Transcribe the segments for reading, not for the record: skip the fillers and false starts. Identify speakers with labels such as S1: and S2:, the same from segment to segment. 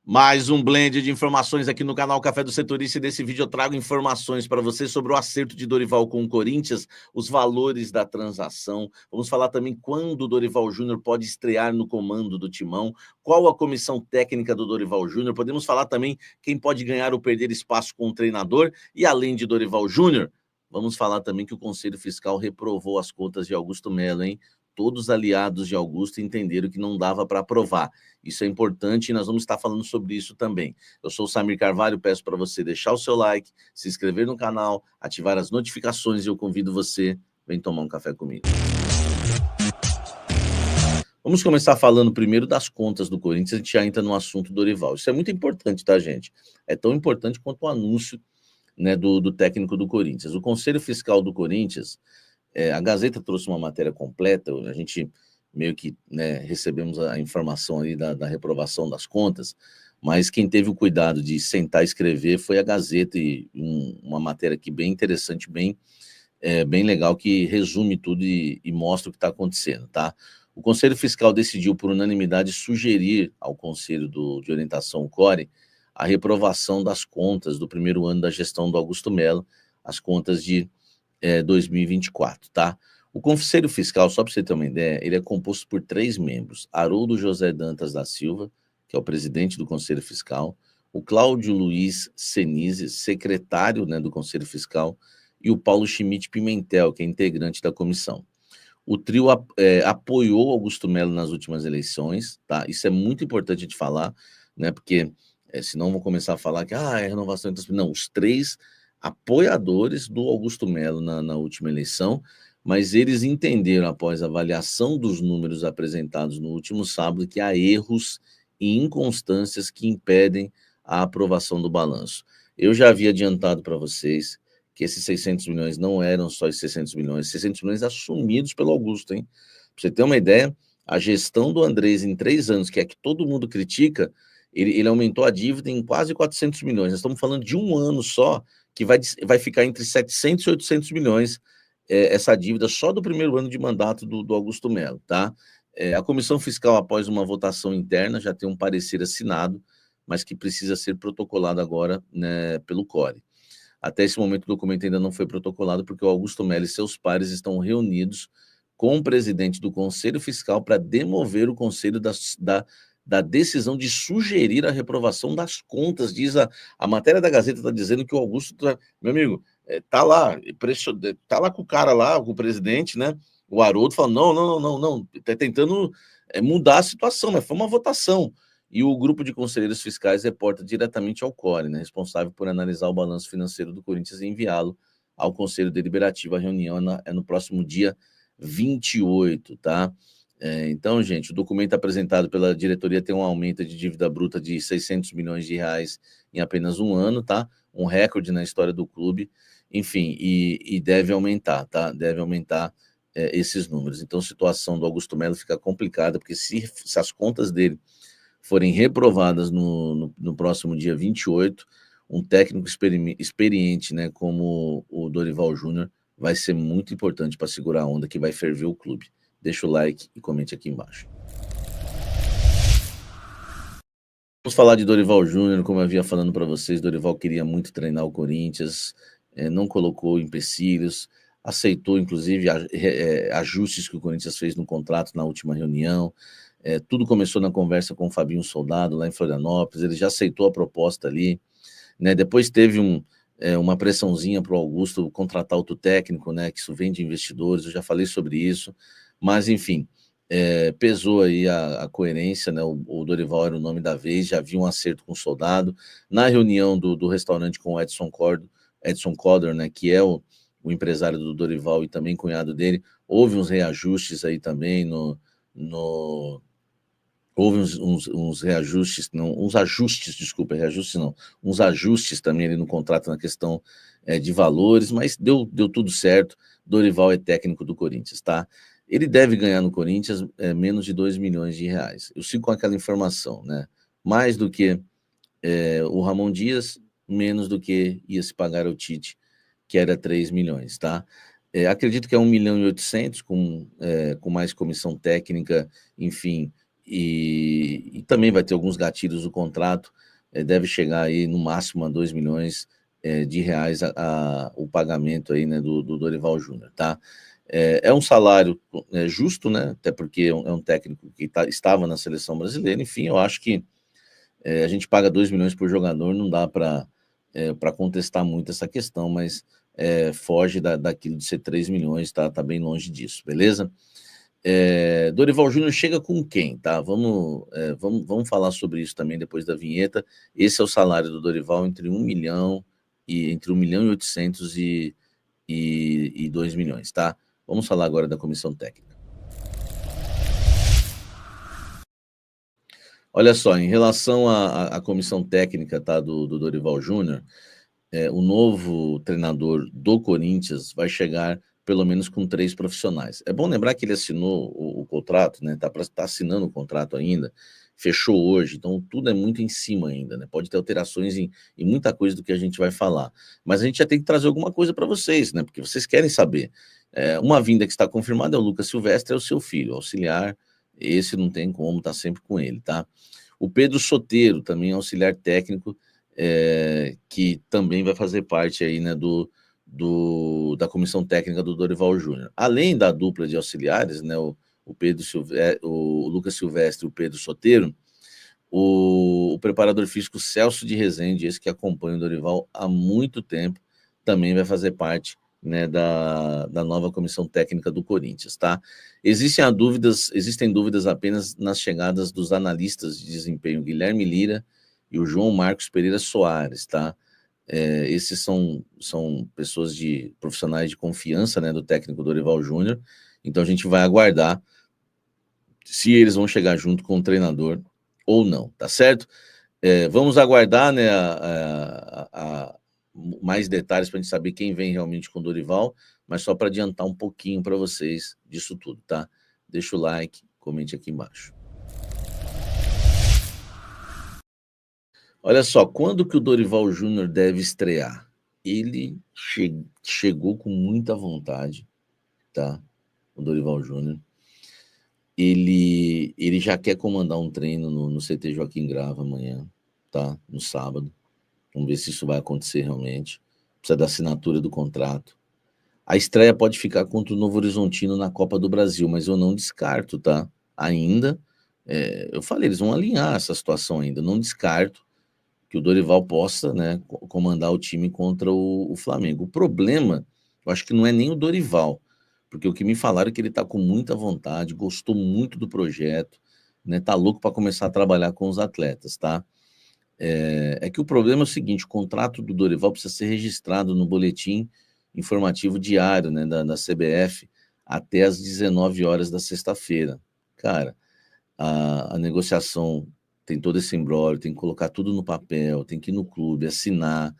S1: Mais um blend de informações aqui no canal Café do Setorista, e nesse vídeo eu trago informações para você sobre o acerto de Dorival com o Corinthians, os valores da transação. Vamos falar também quando o Dorival Júnior pode estrear no comando do Timão, qual a comissão técnica do Dorival Júnior. Podemos falar também quem pode ganhar ou perder espaço com o treinador. E além de Dorival Júnior, vamos falar também que o Conselho Fiscal reprovou as contas de Augusto Melo, hein? Todos aliados de Augusto entenderam que não dava para aprovar. Isso é importante e nós vamos estar falando sobre isso também. Eu sou o Samir Carvalho, peço para você deixar o seu like, se inscrever no canal, ativar as notificações e eu convido você, vem tomar um café comigo. Vamos começar falando primeiro das contas do Corinthians, a gente já entra no assunto do Dorival. Isso é muito importante, tá, gente? É tão importante quanto o anúncio, né, do técnico do Corinthians. O Conselho Fiscal do Corinthians, a Gazeta trouxe uma matéria completa, a gente meio que, né, recebemos a informação aí da reprovação das contas, mas quem teve o cuidado de sentar e escrever foi a Gazeta, e uma matéria aqui bem interessante, bem legal, que resume tudo e mostra o que está acontecendo, tá? O Conselho Fiscal decidiu, por unanimidade, sugerir ao Conselho de Orientação, o CORE, a reprovação das contas do primeiro ano da gestão do Augusto Melo, as contas de 2024, tá? O Conselho Fiscal, só para você ter uma ideia, ele é composto por 3 membros: Haroldo José Dantas da Silva, que é o presidente do Conselho Fiscal, o Cláudio Luiz Senise, secretário, né, do Conselho Fiscal, e o Paulo Schmidt Pimentel, que é integrante da comissão. O trio apoiou Augusto Melo nas últimas eleições, tá? Isso é muito importante de falar, né? Porque senão vão começar a falar que é renovação. Não, os 3 apoiadores do Augusto Melo na última eleição, mas eles entenderam, após a avaliação dos números apresentados no último sábado, que há erros e inconstâncias que impedem a aprovação do balanço. Eu já havia adiantado para vocês que esses 600 milhões não eram só esses 600 milhões assumidos pelo Augusto, hein? Para você ter uma ideia, a gestão do Andrés em 3 anos, que é que todo mundo critica, ele aumentou a dívida em quase 400 milhões. Nós estamos falando de um ano só, que vai ficar entre 700 e 800 milhões essa dívida só do primeiro ano de mandato do Augusto Melo, tá? A Comissão Fiscal, após uma votação interna, já tem um parecer assinado, mas que precisa ser protocolado agora, né, pelo CORE. Até esse momento o documento ainda não foi protocolado, porque o Augusto Melo e seus pares estão reunidos com o presidente do Conselho Fiscal para demover o Conselho da decisão de sugerir a reprovação das contas. Diz a matéria da Gazeta, está dizendo que o Augusto, meu amigo, tá lá com o cara lá, com o presidente, né? O Haroldo falando, não, está tentando mudar a situação, mas foi uma votação. E o grupo de conselheiros fiscais reporta diretamente ao CORE, né, responsável por analisar o balanço financeiro do Corinthians e enviá-lo ao Conselho Deliberativo. A reunião é no próximo dia 28, tá? Então, gente, o documento apresentado pela diretoria tem um aumento de dívida bruta de 600 milhões de reais em apenas um ano, tá? Um recorde na história do clube, enfim, e deve aumentar, tá? Deve aumentar esses números. Então, a situação do Augusto Melo fica complicada, porque se as contas dele forem reprovadas no próximo dia 28, um técnico experiente, né, como o Dorival Júnior, vai ser muito importante para segurar a onda que vai ferver o clube. Deixa o like e comente aqui embaixo. Vamos falar de Dorival Júnior, como eu havia falando para vocês. Dorival queria muito treinar o Corinthians, não colocou empecilhos, aceitou, inclusive, ajustes que o Corinthians fez no contrato na última reunião. Tudo começou na conversa com o Fabinho Soldado, lá em Florianópolis. Ele já aceitou a proposta ali, né? Depois teve uma pressãozinha para o Augusto contratar outro técnico, né? Que isso vem de investidores, eu já falei sobre isso. Mas, enfim, pesou aí a coerência, né? O Dorival era o nome da vez, já havia um acerto com o Soldado. Na reunião do restaurante com o Edson Coder, né? Que é o empresário do Dorival e também cunhado dele, houve uns reajustes aí também houve uns reajustes, não, uns ajustes, desculpa, reajustes não, uns ajustes também ali no contrato na questão de valores, mas deu tudo certo. Dorival é técnico do Corinthians, tá? Ele deve ganhar no Corinthians menos de 2 milhões de reais. Eu sigo com aquela informação, né? Mais do que o Ramon Dias, menos do que ia se pagar ao Tite, que era 3 milhões, tá? Acredito que é 1,8 milhão, com mais comissão técnica, enfim, e também vai ter alguns gatilhos do contrato, deve chegar aí no máximo a 2 milhões de reais o pagamento aí, né, do Dorival Júnior, tá? É um salário justo, né? Até porque é um técnico que estava na seleção brasileira. Enfim, eu acho que a gente paga 2 milhões por jogador, não dá para contestar muito essa questão, mas foge daquilo de ser 3 milhões, tá bem longe disso, beleza? Dorival Júnior chega com quem, tá? Vamos falar sobre isso também depois da vinheta. Esse é o salário do Dorival entre 1 milhão e 800 e 2 milhões, tá? Vamos falar agora da comissão técnica. Olha só, em relação à comissão técnica, tá, do Dorival Júnior, o novo treinador do Corinthians vai chegar pelo menos com 3 profissionais. É bom lembrar que ele assinou o contrato, né? Tá assinando o contrato ainda, fechou hoje, então tudo é muito em cima ainda, né? Pode ter alterações em muita coisa do que a gente vai falar. Mas a gente já tem que trazer alguma coisa para vocês, né? Porque vocês querem saber. Uma vinda que está confirmada é o Lucas Silvestre, é o seu filho, auxiliar. Esse não tem como, tá sempre com ele, tá? O Pedro Soteiro, também auxiliar técnico, que também vai fazer parte aí, né, da comissão técnica do Dorival Júnior. Além da dupla de auxiliares, né, o Lucas Silvestre e o Pedro Soteiro, o preparador físico Celso de Rezende, esse que acompanha o Dorival há muito tempo, também vai fazer parte, né, da nova comissão técnica do Corinthians, tá? Existem dúvidas apenas nas chegadas dos analistas de desempenho Guilherme Lira e o João Marcos Pereira Soares, tá? Esses são pessoas profissionais de confiança, né, do técnico Dorival Júnior, então a gente vai aguardar se eles vão chegar junto com o treinador ou não, tá certo? Vamos aguardar, né, mais detalhes para a gente saber quem vem realmente com o Dorival, mas só para adiantar um pouquinho para vocês disso tudo, tá? Deixa o like, comente aqui embaixo. Olha só, quando que o Dorival Júnior deve estrear? Ele chegou com muita vontade, tá? O Dorival Júnior. Ele já quer comandar um treino no CT Joaquim Grava amanhã, tá? No sábado. Vamos ver se isso vai acontecer realmente. Precisa da assinatura do contrato. A estreia pode ficar contra o Novo Horizontino na Copa do Brasil, mas eu não descarto, tá? Ainda, eu falei, eles vão alinhar essa situação ainda. Não descarto que o Dorival possa, né, comandar o time contra o Flamengo. O problema, eu acho que não é nem o Dorival, porque o que me falaram é que ele está com muita vontade, gostou muito do projeto, né, tá louco para começar a trabalhar com os atletas, tá? É que o problema é o seguinte: o contrato do Dorival precisa ser registrado no boletim informativo diário, né, da CBF até às 19 horas da sexta-feira. Cara, a negociação tem todo esse imbróglio, tem que colocar tudo no papel, tem que ir no clube, assinar.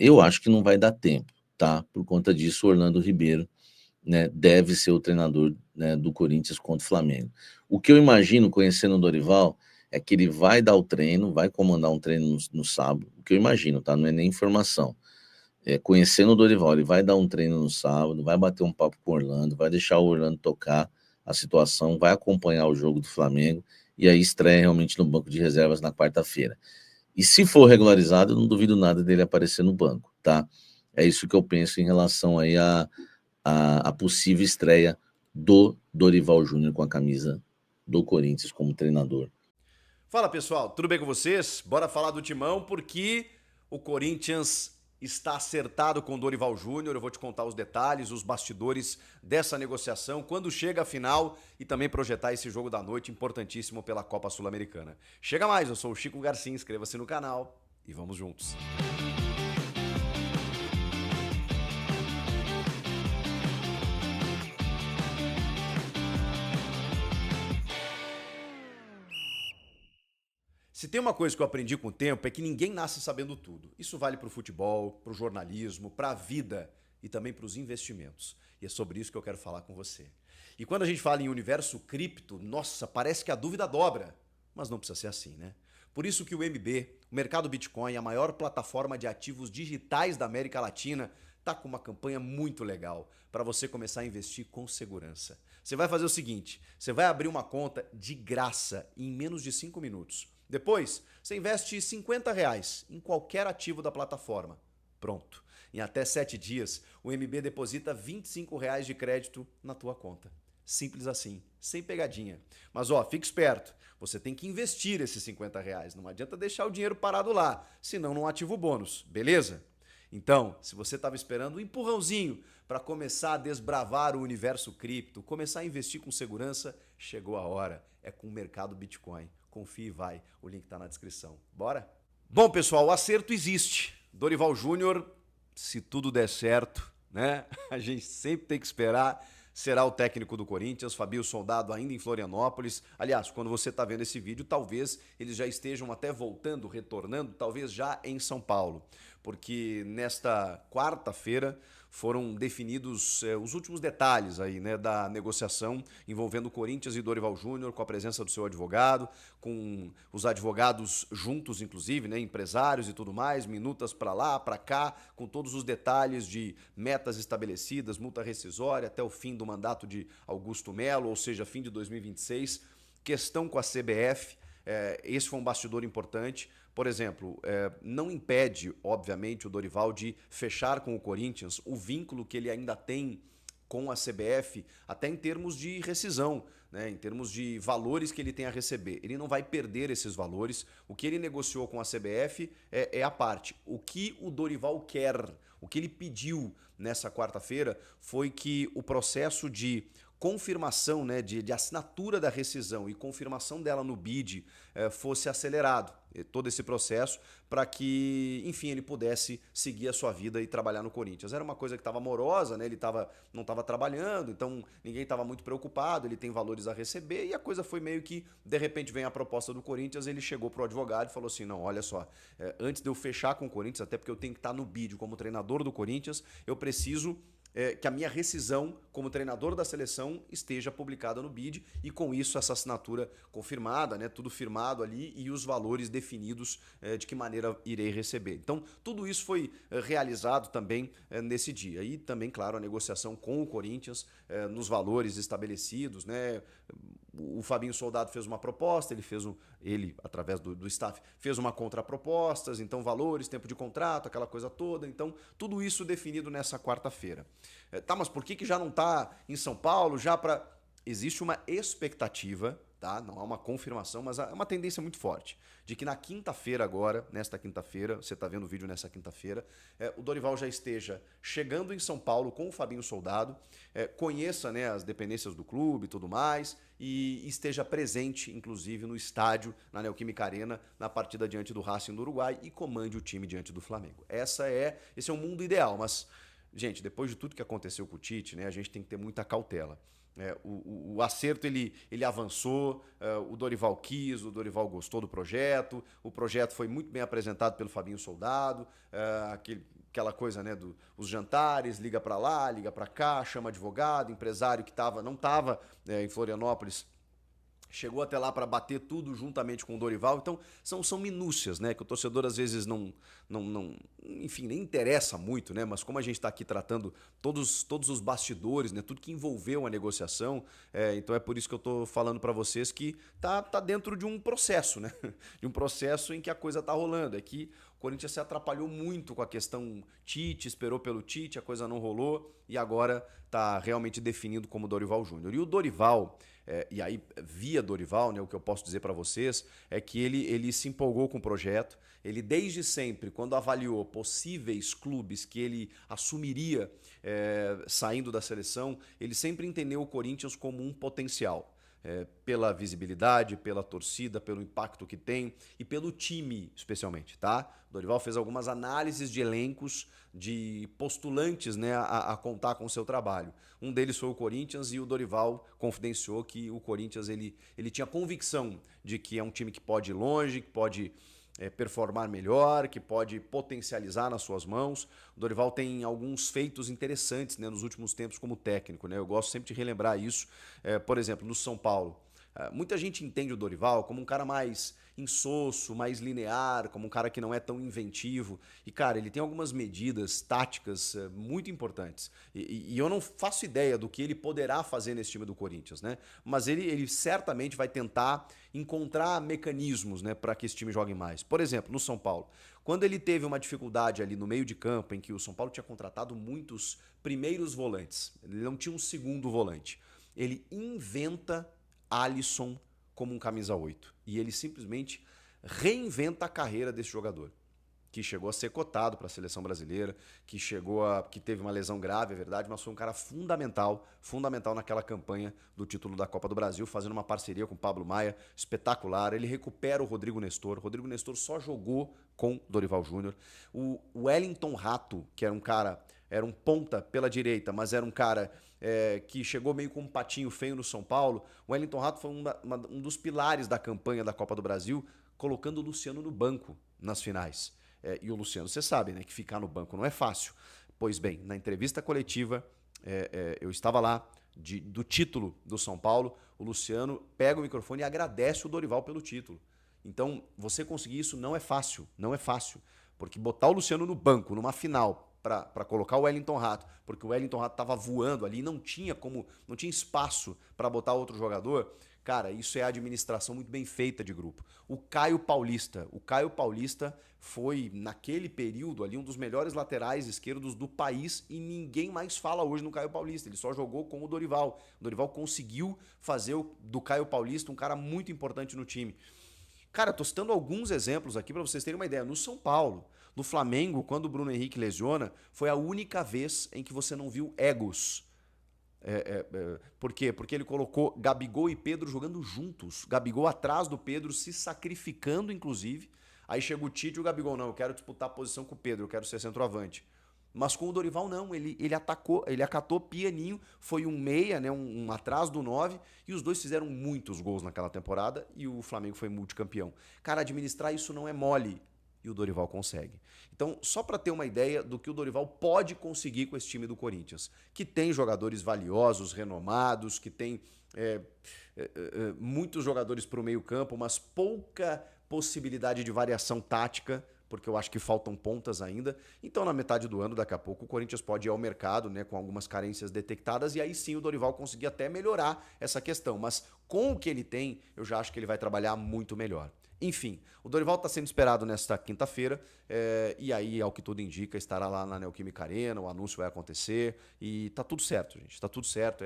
S1: Eu acho que não vai dar tempo, tá? Por conta disso, o Orlando Ribeiro, né, deve ser o treinador, né, do Corinthians contra o Flamengo. O que eu imagino, conhecendo o Dorival, é que ele vai dar o treino, vai comandar um treino no sábado, o que eu imagino, tá? Não é nem informação. Conhecendo o Dorival, ele vai dar um treino no sábado, vai bater um papo com o Orlando, vai deixar o Orlando tocar a situação, vai acompanhar o jogo do Flamengo e aí estreia realmente no banco de reservas na quarta-feira. E se for regularizado, eu não duvido nada dele aparecer no banco, tá? É isso que eu penso em relação aí a possível estreia do Dorival Júnior com a camisa do Corinthians como treinador.
S2: Fala pessoal, tudo bem com vocês? Bora falar do Timão porque o Corinthians está acertado com o Dorival Júnior. Eu vou te contar os detalhes, os bastidores dessa negociação, quando chega a final e também projetar esse jogo da noite importantíssimo pela Copa Sul-Americana. Chega mais, eu sou o Chico Garcia, inscreva-se no canal e vamos juntos. Se tem uma coisa que eu aprendi com o tempo é que ninguém nasce sabendo tudo. Isso vale para o futebol, para o jornalismo, para a vida e também para os investimentos. E é sobre isso que eu quero falar com você. E quando a gente fala em universo cripto, nossa, parece que a dúvida dobra. Mas não precisa ser assim, né? Por isso que o MB, o mercado Bitcoin, a maior plataforma de ativos digitais da América Latina, tá com uma campanha muito legal para você começar a investir com segurança. Você vai fazer o seguinte, você vai abrir uma conta de graça em menos de 5 minutos. Depois, você investe R$ 50 em qualquer ativo da plataforma. Pronto. Em até 7 dias, o MB deposita R$ 25 de crédito na tua conta. Simples assim, sem pegadinha. Mas fica esperto, você tem que investir esses R$ 50. Não adianta deixar o dinheiro parado lá, senão não ativa o bônus, beleza? Então, se você estava esperando um empurrãozinho para começar a desbravar o universo cripto, começar a investir com segurança, chegou a hora. É com o mercado Bitcoin. Confie e vai. O link está na descrição. Bora? Bom, pessoal, o acerto existe. Dorival Júnior, se tudo der certo, né? A gente sempre tem que esperar. Será o técnico do Corinthians, Fabinho Soldado ainda em Florianópolis. Aliás, quando você está vendo esse vídeo, talvez eles já estejam até voltando, retornando, talvez já em São Paulo. Porque nesta quarta-feira foram definidos os últimos detalhes aí, né, da negociação envolvendo Corinthians e Dorival Júnior, com a presença do seu advogado, com os advogados juntos, inclusive, né, empresários e tudo mais, minutas para lá, para cá, com todos os detalhes de metas estabelecidas, multa rescisória até o fim do mandato de Augusto Melo, ou seja, fim de 2026, questão com a CBF. Esse foi um bastidor importante. Por exemplo, não impede, obviamente, o Dorival de fechar com o Corinthians o vínculo que ele ainda tem com a CBF, até em termos de rescisão, né? Em termos de valores que ele tem a receber. Ele não vai perder esses valores. O que ele negociou com a CBF é a parte. O que o Dorival quer, o que ele pediu nessa quarta-feira foi que o processo de confirmação, né, de assinatura da rescisão e confirmação dela no BID fosse acelerado, todo esse processo, para que, enfim, ele pudesse seguir a sua vida e trabalhar no Corinthians. Era uma coisa que estava morosa, né? Ele não estava trabalhando, então ninguém estava muito preocupado, ele tem valores a receber e a coisa foi meio que, de repente, vem a proposta do Corinthians, ele chegou pro advogado e falou assim, não, olha só, antes de eu fechar com o Corinthians, até porque eu tenho que estar no BID como treinador do Corinthians, eu preciso que a minha rescisão como treinador da seleção esteja publicada no BID e com isso essa assinatura confirmada, né, tudo firmado ali e os valores definidos de que maneira irei receber. Então tudo isso foi realizado também nesse dia e também, claro, a negociação com o Corinthians nos valores estabelecidos, né? O Fabinho Soldado fez uma proposta, ele através do staff, fez uma contrapropostas, então valores, tempo de contrato, aquela coisa toda. Então, tudo isso definido nessa quarta-feira. Tá, mas por que já não está em São Paulo? Existe uma expectativa, tá? Não há uma confirmação, mas é uma tendência muito forte de que na quinta-feira agora, nesta quinta-feira, você está vendo o vídeo nessa quinta-feira, o Dorival já esteja chegando em São Paulo com o Fabinho Soldado, conheça, né, as dependências do clube e tudo mais, e esteja presente, inclusive, no estádio, na Neoquímica Arena, na partida diante do Racing do Uruguai e comande o time diante do Flamengo. Esse é um mundo ideal, mas, gente, depois de tudo que aconteceu com o Tite, né, a gente tem que ter muita cautela. O acerto ele avançou, o Dorival quis, o Dorival gostou do projeto, o projeto foi muito bem apresentado pelo Fabinho Soldado, aquela coisa, né, os jantares, liga para lá, liga para cá, chama advogado, empresário que não estava em Florianópolis, chegou até lá para bater tudo juntamente com o Dorival. Então, são minúcias, né? Que o torcedor às vezes enfim, nem interessa muito, né? Mas como a gente está aqui tratando todos os bastidores, né? Tudo que envolveu a negociação, então é por isso que eu estou falando para vocês que tá dentro de um processo, né? De um processo em que a coisa está rolando. É que o Corinthians se atrapalhou muito com a questão Tite, esperou pelo Tite, a coisa não rolou e agora está realmente definido como Dorival Júnior. E o Dorival, e aí via Dorival, né, o que eu posso dizer para vocês é que ele se empolgou com o projeto, ele desde sempre, quando avaliou possíveis clubes que ele assumiria saindo da seleção, ele sempre entendeu o Corinthians como um potencial. Pela visibilidade, pela torcida, pelo impacto que tem e pelo time, especialmente, tá? O Dorival fez algumas análises de elencos de postulantes, né, a contar com o seu trabalho. Um deles foi o Corinthians e o Dorival confidenciou que o Corinthians ele tinha convicção de que é um time que pode ir longe, que pode performar melhor, que pode potencializar nas suas mãos. O Dorival tem alguns feitos interessantes, né, nos últimos tempos como técnico, né? Eu gosto sempre de relembrar isso. Por exemplo, no São Paulo, muita gente entende o Dorival como um cara mais insosso, mais linear, como um cara que não é tão inventivo. E, cara, ele tem algumas medidas táticas muito importantes. E eu não faço ideia do que ele poderá fazer nesse time do Corinthians, né? Mas ele certamente vai tentar encontrar mecanismos, né, para que esse time jogue mais. Por exemplo, no São Paulo, quando ele teve uma dificuldade ali no meio de campo, em que o São Paulo tinha contratado muitos primeiros volantes, ele não tinha um segundo volante. Ele inventa Alisson como um camisa 8. E ele simplesmente reinventa a carreira desse jogador, que chegou a ser cotado para a seleção brasileira, que teve uma lesão grave, é verdade, mas foi um cara fundamental naquela campanha do título da Copa do Brasil, fazendo uma parceria com o Pablo Maia, espetacular. Ele recupera o Rodrigo Nestor. O Rodrigo Nestor só jogou com Dorival Júnior. O Wellington Rato, que era um ponta pela direita, mas era um cara que chegou meio com um patinho feio no São Paulo. O Wellington Rato foi um dos pilares da campanha da Copa do Brasil, colocando o Luciano no banco nas finais. E o Luciano, você sabe, né, que ficar no banco não é fácil. Pois bem, na entrevista coletiva, eu estava lá, do título do São Paulo, o Luciano pega o microfone e agradece o Dorival pelo título. Então, você conseguir isso não é fácil, porque botar o Luciano no banco, numa final, para colocar o Wellington Rato, porque o Wellington Rato estava voando ali, não tinha espaço para botar outro jogador. Cara, isso é administração muito bem feita de grupo. O Caio Paulista foi, naquele período ali, um dos melhores laterais esquerdos do país e ninguém mais fala hoje no Caio Paulista. Ele só jogou com o Dorival. O Dorival conseguiu fazer do Caio Paulista um cara muito importante no time. Cara, tô citando alguns exemplos aqui para vocês terem uma ideia. No São Paulo, no Flamengo, quando o Bruno Henrique lesiona, foi a única vez em que você não viu egos. Por quê? Porque ele colocou Gabigol e Pedro jogando juntos. Gabigol atrás do Pedro, se sacrificando, inclusive. Aí chega o Tite e o Gabigol, não, eu quero disputar a posição com o Pedro, eu quero ser centroavante. Mas com o Dorival, não, ele atacou, ele acatou pianinho, foi um meia, né, um atrás do 9, e os dois fizeram muitos gols naquela temporada, e o Flamengo foi multicampeão. Cara, administrar isso não é mole, e o Dorival consegue. Então, só para ter uma ideia do que o Dorival pode conseguir com esse time do Corinthians, que tem jogadores valiosos, renomados, que tem muitos jogadores para o meio campo, mas pouca possibilidade de variação tática, porque eu acho que faltam pontas ainda. Então, na metade do ano, daqui a pouco, o Corinthians pode ir ao mercado, né, com algumas carências detectadas, e aí sim o Dorival conseguir até melhorar essa questão. Mas com o que ele tem, eu já acho que ele vai trabalhar muito melhor. Enfim, o Dorival está sendo esperado nesta quinta-feira, e aí, ao que tudo indica, estará lá na Neoquímica Arena, o anúncio vai acontecer, e tá tudo certo, gente, tá tudo certo.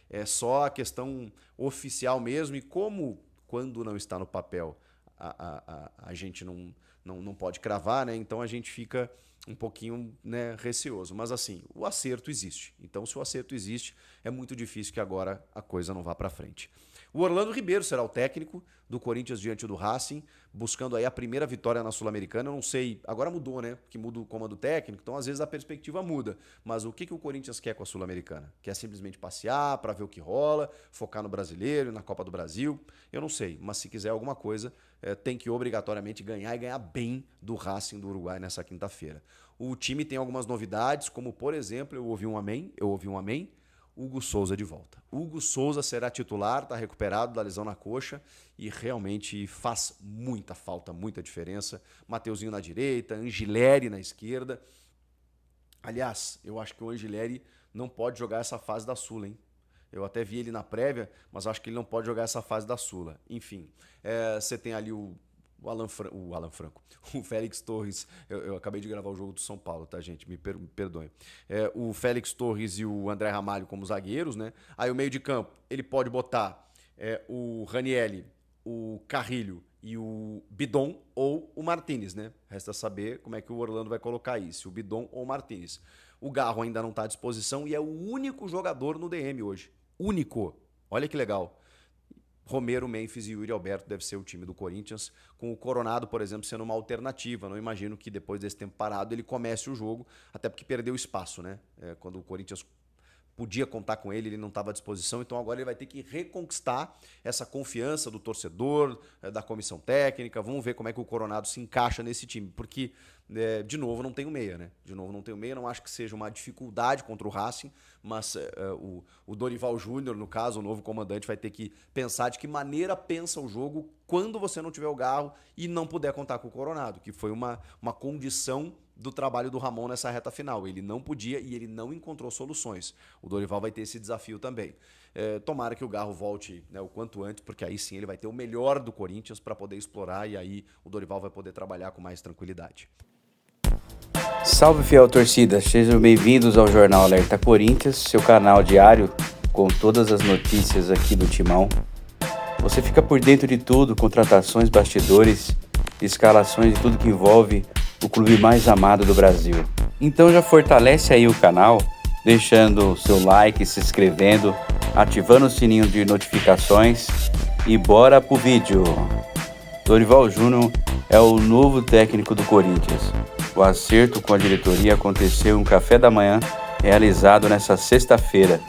S2: É só a questão oficial mesmo, e quando não está no papel, a gente não pode cravar, né? Então a gente fica um pouquinho, né, receoso. Mas assim, o acerto existe. Então, se o acerto existe, é muito difícil que agora a coisa não vá para frente. O Orlando Ribeiro será o técnico do Corinthians diante do Racing, buscando aí a primeira vitória na Sul-Americana. Eu não sei, agora mudou, né? Que muda o comando técnico, então às vezes a perspectiva muda. Mas o que o Corinthians quer com a Sul-Americana? Quer simplesmente passear para ver o que rola, focar no Brasileiro, na Copa do Brasil? Eu não sei, mas se quiser alguma coisa, tem que obrigatoriamente ganhar e ganhar bem do Racing do Uruguai nessa quinta-feira. O time tem algumas novidades, como por exemplo, eu ouvi um amém, Hugo Souza de volta. Hugo Souza será titular, está recuperado da lesão na coxa e realmente faz muita falta, muita diferença. Mateuzinho na direita, Angileri na esquerda. Aliás, eu acho que o Angileri não pode jogar essa fase da Sula, hein? Eu até vi ele na prévia, mas acho que ele não pode jogar essa fase da Sula. Enfim, você tem ali o Alan Franco, o Félix Torres. Eu acabei de gravar o jogo do São Paulo, tá, gente? Me perdoem. O Félix Torres e o André Ramalho como zagueiros, né? Aí o meio de campo, ele pode botar o Ranielli, o Carrilho e o Bidon ou o Martínez, né? Resta saber como é que o Orlando vai colocar isso, o Bidon ou o Martínez. O Garro ainda não está à disposição e é o único jogador no DM hoje. Único. Olha que legal. Romero, Memphis e Yuri Alberto deve ser o time do Corinthians, com o Coronado, por exemplo, sendo uma alternativa. Não imagino que depois desse tempo parado ele comece o jogo, até porque perdeu espaço, né? Quando o Corinthians podia contar com ele não estava à disposição, então agora ele vai ter que reconquistar essa confiança do torcedor, da comissão técnica. Vamos ver como é que o Coronado se encaixa nesse time, porque, de novo, não tem o meia, né? De novo, não tem o meia, não acho que seja uma dificuldade contra o Racing, mas o Dorival Júnior, no caso, o novo comandante, vai ter que pensar de que maneira pensa o jogo quando você não tiver o Garro e não puder contar com o Coronado, que foi uma condição do trabalho do Ramon nessa reta final. Ele não podia e ele não encontrou soluções. O Dorival vai ter esse desafio também. Tomara que o Garro volte, né, o quanto antes, porque aí sim ele vai ter o melhor do Corinthians para poder explorar e aí o Dorival vai poder trabalhar com mais tranquilidade.
S3: Salve, fiel torcida, sejam bem-vindos ao Jornal Alerta Corinthians, seu canal diário com todas as notícias aqui do Timão. Você fica por dentro de tudo, contratações, bastidores, escalações e tudo que envolve o clube mais amado do Brasil. Então já fortalece aí o canal, deixando o seu like, se inscrevendo, ativando o sininho de notificações e bora pro vídeo. Dorival Júnior é o novo técnico do Corinthians. O acerto com a diretoria aconteceu em um café da manhã realizado nesta sexta-feira.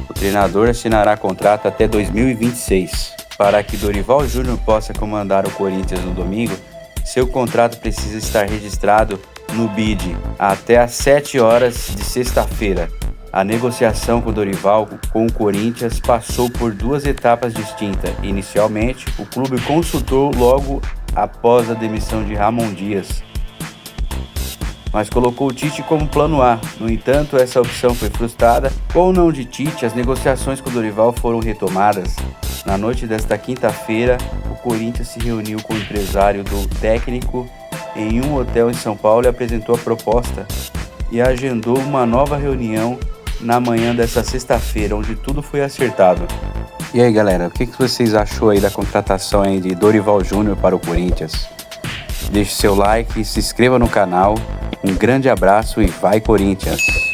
S3: O treinador assinará contrato até 2026. Para que Dorival Júnior possa comandar o Corinthians no domingo, seu contrato precisa estar registrado no BID até às 7 horas de sexta-feira. A negociação com Dorival com o Corinthians passou por duas etapas distintas. Inicialmente, o clube consultou logo após a demissão de Ramon Dias, mas colocou o Tite como plano A. No entanto, essa opção foi frustrada. Com o não de Tite, as negociações com o Dorival foram retomadas. Na noite desta quinta-feira, o Corinthians se reuniu com o empresário do técnico em um hotel em São Paulo e apresentou a proposta e agendou uma nova reunião na manhã dessa sexta-feira, onde tudo foi acertado. E aí, galera, o que vocês achou aí da contratação aí de Dorival Júnior para o Corinthians? Deixe seu like e se inscreva no canal. Um grande abraço e vai Corinthians!